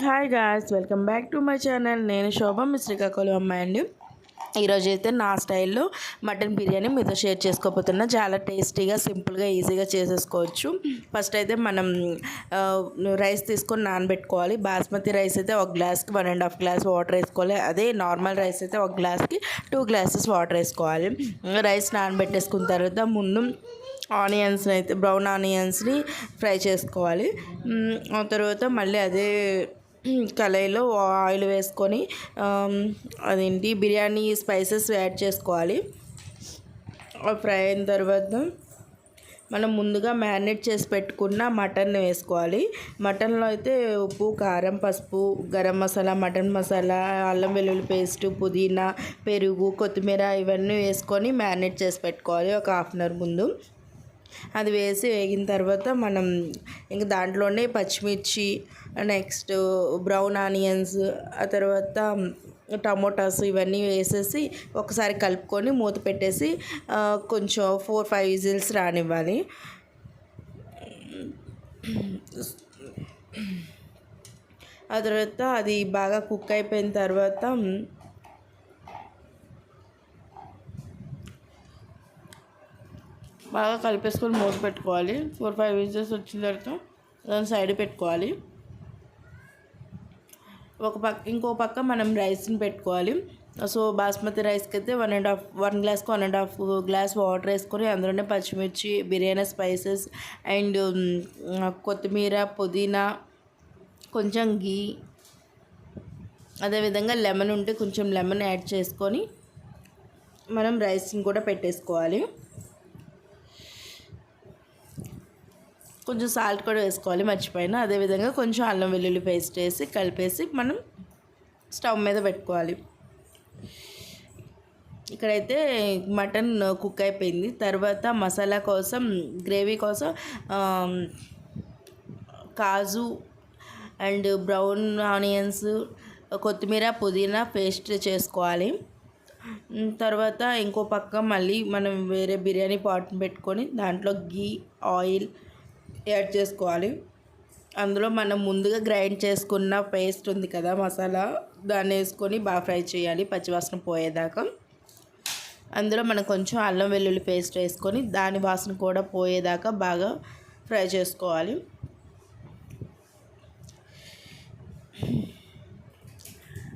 Hi guys, welcome back to my channel. నేను శోభ, మీ శ్రీకాకుళం అమ్మాయి అండి. ఈరోజు అయితే నా స్టైల్లో మటన్ బిర్యానీ మీతో షేర్ చేసుకోబోతున్నా. చాలా టేస్టీగా, సింపుల్గా, ఈజీగా చేసేసుకోవచ్చు. ఫస్ట్ అయితే మనం రైస్ తీసుకొని నానబెట్టుకోవాలి. బాస్మతి రైస్ అయితే ఒక గ్లాస్కి 1.5 గ్లాస్ వాటర్ వేసుకోవాలి. అదే నార్మల్ రైస్ అయితే ఒక గ్లాస్కి 2 గ్లాసెస్ వాటర్ వేసుకోవాలి. రైస్ నానబెట్టేసుకున్న తర్వాత ముందు ఆనియన్స్ని అయితే బ్రౌన్ ఆనియన్స్ని ఫ్రై చేసుకోవాలి. ఆ తర్వాత మళ్ళీ అదే కళాయిలో ఆయిల్ వేసుకొని అదేంటి బిర్యానీ స్పైసెస్ యాడ్ చేసుకోవాలి. ఫ్రై అయిన తర్వాత మనం ముందుగా మ్యారినేట్ చేసి పెట్టుకున్న మటన్ వేసుకోవాలి. మటన్లో అయితే ఉప్పు, కారం, పసుపు, గరం మసాలా, మటన్ మసాలా, అల్లం వెల్లుల్లి పేస్ట్, పుదీనా, పెరుగు, కొత్తిమీర ఇవన్నీ వేసుకొని మ్యారినేట్ చేసి పెట్టుకోవాలి ఒక హాఫ్ అన్ అవర్ ముందు. అది వేసి వేగిన తర్వాత మనం ఇంకా దాంట్లోనే పచ్చిమిర్చి, నెక్స్ట్ బ్రౌన్ ఆనియన్స్, ఆ తర్వాత టమోటాస్ ఇవన్నీ వేసేసి ఒకసారి కలుపుకొని మూత పెట్టేసి కొంచెం 4-5 విజిల్స్ రానివ్వాలి. ఆ తర్వాత అది బాగా కుక్ అయిపోయిన తర్వాత బాగా కలిపేసుకొని మూత పెట్టుకోవాలి. 4-5 విజిల్స్ వచ్చిన తర్వాత దాన్ని సైడ్ పెట్టుకోవాలి. ఇంకో పక్క మనం రైస్ని పెట్టుకోవాలి. సో బాస్మతి రైస్కి అయితే 1 గ్లాస్కి 1.5 గ్లాస్ వాటర్ వేసుకొని అందులోనే పచ్చిమిర్చి, బిర్యానీ స్పైసెస్ అండ్ కొత్తిమీర, పుదీనా, కొంచెం గీ, అదేవిధంగా లెమన్ ఉంటే కొంచెం లెమన్ యాడ్ చేసుకొని మనం రైస్ని కూడా పెట్టేసుకోవాలి. కొంచెం సాల్ట్ కూడా వేసుకోవాలి, మర్చిపోయినా. అదేవిధంగా కొంచెం అల్లం వెల్లుల్లి పేస్ట్ వేసి కలిపేసి మనం స్టవ్ మీద పెట్టుకోవాలి. ఇక్కడైతే మటన్ కుక్ అయిపోయింది. తర్వాత మసాలా కోసం, గ్రేవీ కోసం కాజు అండ్ బ్రౌన్ ఆనియన్స్, కొత్తిమీర, పుదీనా పేస్ట్ చేసుకోవాలి. తర్వాత ఇంకో పక్క మళ్ళీ మనం వేరే బిర్యానీ పాట్ని పెట్టుకొని దాంట్లో గీ, ఆయిల్ యాడ్ చేసుకోవాలి. అందులో మనం ముందుగా గ్రైండ్ చేసుకున్న పేస్ట్ ఉంది కదా, మసాలా, దాన్ని వేసుకొని బాగా ఫ్రై చేయాలి పచ్చివాసన పోయేదాకా. అందులో మనం కొంచెం అల్లం వెల్లుల్లి పేస్ట్ వేసుకొని దాని వాసన కూడా పోయేదాకా బాగా ఫ్రై చేసుకోవాలి.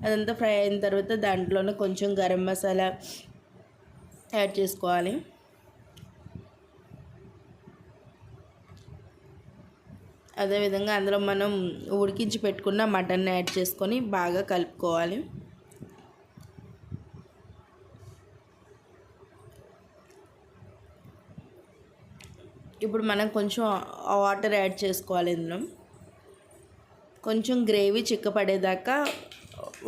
అదంతా ఫ్రై అయిన తర్వాత దాంట్లోనే కొంచెం గరం మసాలా యాడ్ చేసుకోవాలి. అదేవిధంగా అందులో మనం ఉడికించి పెట్టుకున్న మటన్ని యాడ్ చేసుకొని బాగా కలుపుకోవాలి. ఇప్పుడు మనం కొంచెం వాటర్ యాడ్ చేసుకోవాలి. ఇందులో కొంచెం గ్రేవీ చిక్కపడేదాకా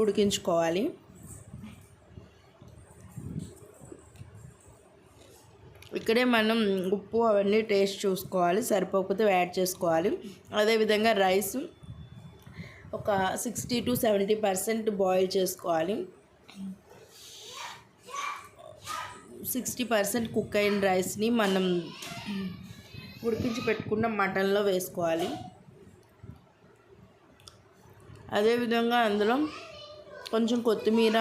ఉడికించుకోవాలి. ఇక్కడే మనం ఉప్పు అవన్నీ టేస్ట్ చూసుకోవాలి, సరిపోకపోతే యాడ్ చేసుకోవాలి. అదేవిధంగా రైస్ ఒక 60-70% బాయిల్ చేసుకోవాలి. 60% కుక్ అయిన రైస్ని మనం ఉడికించి పెట్టుకున్న మటన్లో వేసుకోవాలి. అదేవిధంగా అందులో కొంచెం కొత్తిమీర,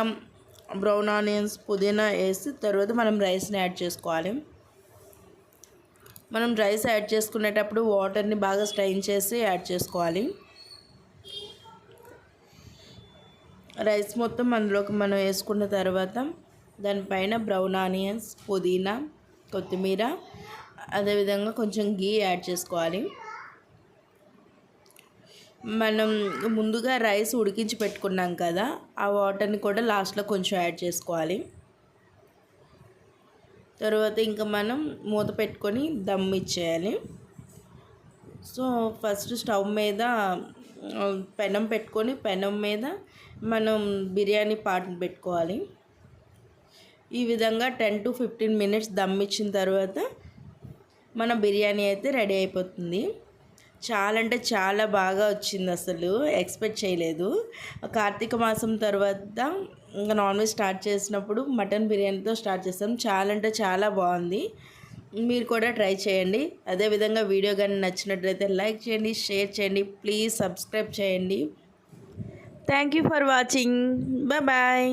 బ్రౌన్ ఆనియన్స్, పుదీనా వేసి తర్వాత మనం రైస్ని యాడ్ చేసుకోవాలి. మనం రైస్ యాడ్ చేసుకునేటప్పుడు వాటర్ని బాగా స్ట్రైన్ చేసి యాడ్ చేసుకోవాలి. రైస్ మొత్తం అందులోకి మనం వేసుకున్న తర్వాత దానిపైన బ్రౌన్ ఆనియన్స్, పుదీనా, కొత్తిమీర, అదేవిధంగా కొంచెం గీ యాడ్ చేసుకోవాలి. మనం ముందుగా రైస్ ఉడికించి పెట్టుకున్నాం కదా, ఆ వాటర్ని కూడా లాస్ట్లో కొంచెం యాడ్ చేసుకోవాలి. తర్వాత ఇంకా మనం మూత పెట్టుకొని దమ్ ఇచ్చేయాలి. సో ఫస్ట్ స్టవ్ మీద పెనం పెట్టుకొని పెనం మీద మనం బిర్యానీ పాట్ని పెట్టుకోవాలి. ఈ విధంగా 10-15 మినిట్స్ దమ్ ఇచ్చిన తర్వాత మన బిర్యానీ అయితే రెడీ అయిపోతుంది. చాలా అంటే చాలా బాగా వచ్చింది, అసలు ఎక్స్పెక్ట్ చేయలేదు. కార్తీక మాసం తర్వాత ఇంకా నాన్ వెజ్ స్టార్ట్ చేసినప్పుడు మటన్ బిర్యానీతో స్టార్ట్ చేస్తాం. చాలా అంటే చాలా బాగుంది. మీరు కూడా ట్రై చేయండి. అదేవిధంగా వీడియో కానీ నచ్చినట్లయితే లైక్ చేయండి, షేర్ చేయండి, ప్లీజ్ సబ్స్క్రైబ్ చేయండి. Thank you for watching. Bye bye.